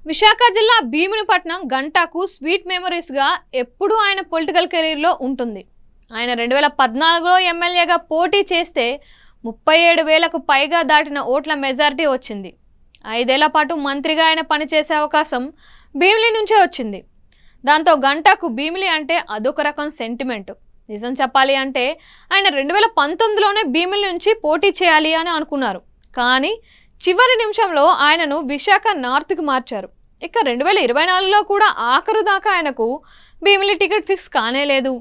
విశాఖ జిల్లా భీమునిపట్నం గంటాకు స్వీట్ మెమరీస్గా ఎప్పుడూ ఆయన పొలిటికల్ కెరీర్లో ఉంటుంది. ఆయన 2014లో ఎమ్మెల్యేగా పోటీ చేస్తే 37,000కు పైగా దాటిన ఓట్ల మెజారిటీ వచ్చింది. 5 ఏళ్ల పాటు మంత్రిగా ఆయన పనిచేసే అవకాశం భీమిలి నుంచే వచ్చింది. దాంతో గంటాకు భీమిలి అంటే అదొక రకం సెంటిమెంట్. నిజం చెప్పాలి అంటే ఆయన 2019లోనే భీమిలి నుంచి పోటీ చేయాలి అని అనుకున్నారు. కానీ చివరి నిమిషంలో ఆయనను విశాఖ నార్త్కి మార్చారు. ఇక 2024లో కూడా ఆఖరు దాకా ఆయనకు భీమిలి టికెట్ ఫిక్స్ కానేలేదు.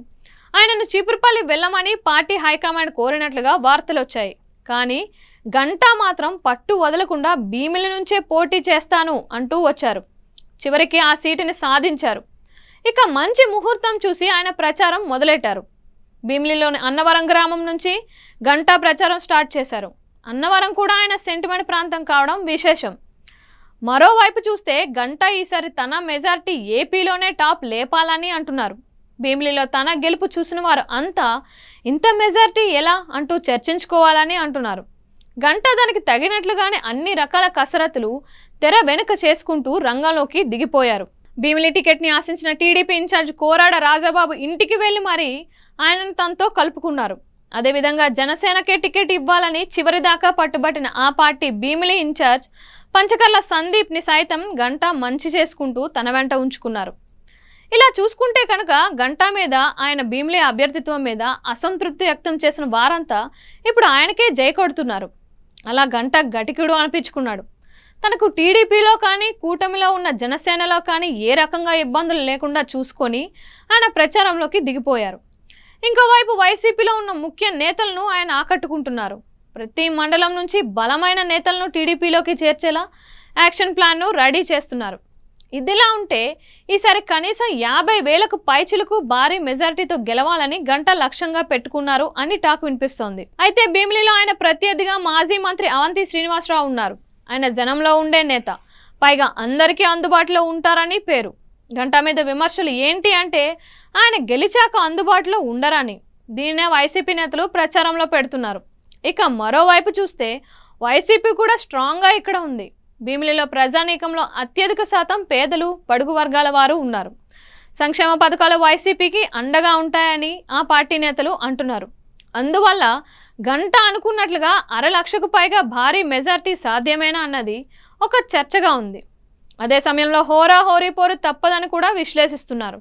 ఆయనను చీపురుపల్లి వెళ్ళమని పార్టీ హైకమాండ్ కోరినట్లుగా వార్తలు వచ్చాయి. కానీ గంటా మాత్రం పట్టు వదలకుండా భీమిలి నుంచే పోటీ చేస్తాను అంటూ వచ్చారు. చివరికి ఆ సీటుని సాధించారు. ఇక మంచి ముహూర్తం చూసి ఆయన ప్రచారం మొదలెట్టారు. భీమిలిలోని అన్నవరం గ్రామం నుంచి గంటా ప్రచారం స్టార్ట్ చేశారు. అన్నవరం కూడా ఆయన సెంటిమెంట్ ప్రాంతం కావడం విశేషం. మరోవైపు చూస్తే గంటా ఈసారి తన మెజారిటీ ఏపీలోనే టాప్ లేపాలని అంటున్నారు. భీమిలిలో తన గెలుపు చూసిన వారు అంతా ఇంత మెజారిటీ ఎలా అంటూ చర్చించుకోవాలని అంటున్నారు. గంటా దానికి తగినట్లుగానే అన్ని రకాల కసరత్తులు తెర వెనుక చేసుకుంటూ రంగంలోకి దిగిపోయారు. భీమిలి టికెట్ని ఆశించిన టీడీపీ ఇన్ఛార్జ్ కోరాడ రాజాబాబు ఇంటికి వెళ్లి మరీ ఆయనను తనతో కలుపుకున్నారు. అదేవిధంగా జనసేనకే టికెట్ ఇవ్వాలని చివరిదాకా పట్టుబట్టిన ఆ పార్టీ భీమిలి ఇన్ఛార్జ్ పంచకర్ల సందీప్ని సైతం గంటా మంచి చేసుకుంటూ తన వెంట ఉంచుకున్నారు. ఇలా చూసుకుంటే కనుక గంటా మీద, ఆయన భీమిలి అభ్యర్థిత్వం మీద అసంతృప్తి వ్యక్తం చేసిన వారంతా ఇప్పుడు ఆయనకే జై కొడుతున్నారు. అలా గంటా గటికుడు అనిపించుకున్నాడు. తనకు టీడీపీలో కానీ కూటమిలో ఉన్న జనసేనలో కానీ ఏ రకంగా ఇబ్బందులు లేకుండా చూసుకొని ఆయన ప్రచారంలోకి దిగిపోయారు. ఇంకోవైపు వైసీపీలో ఉన్న ముఖ్య నేతలను ఆయన ఆకట్టుకుంటున్నారు. ప్రతి మండలం నుంచి బలమైన నేతలను టీడీపీలోకి చేర్చేలా యాక్షన్ ప్లాన్ను రెడీ చేస్తున్నారు. ఇదిలా ఉంటే ఈసారి కనీసం 50,000కు పైచిలకు భారీ మెజారిటీతో గెలవాలని గంటా లక్ష్యంగా పెట్టుకున్నారు అని టాక్ వినిపిస్తోంది. అయితే భీమిలిలో ఆయన ప్రత్యర్థిగా మాజీ మంత్రి అవంతి శ్రీనివాసరావు ఉన్నారు. ఆయన జనంలో ఉండే నేత, పైగా అందరికీ అందుబాటులో ఉంటారని పేరు. గంటా మీద విమర్శలు ఏంటి అంటే ఆయన గెలిచాక అందుబాటులో ఉండరని. దీన్నే వైసీపీ నేతలు ప్రచారంలో పెడుతున్నారు. ఇక మరోవైపు చూస్తే వైసీపీ కూడా స్ట్రాంగ్గా ఇక్కడ ఉంది. భీమిలిలో ప్రజానీకంలో అత్యధిక శాతం పేదలు, బడుగు వర్గాల వారు ఉన్నారు. సంక్షేమ పథకాలు వైసీపీకి అండగా ఉంటాయని ఆ పార్టీ నేతలు అంటున్నారు. అందువల్ల గంటా అనుకున్నట్లుగా 1,00,000కు పైగా భారీ మెజారిటీ సాధ్యమేనా అన్నది ఒక చర్చగా ఉంది. అదే సమయంలో హోరాహోరీ పోరు తప్పదని కూడా విశ్లేషిస్తున్నారు.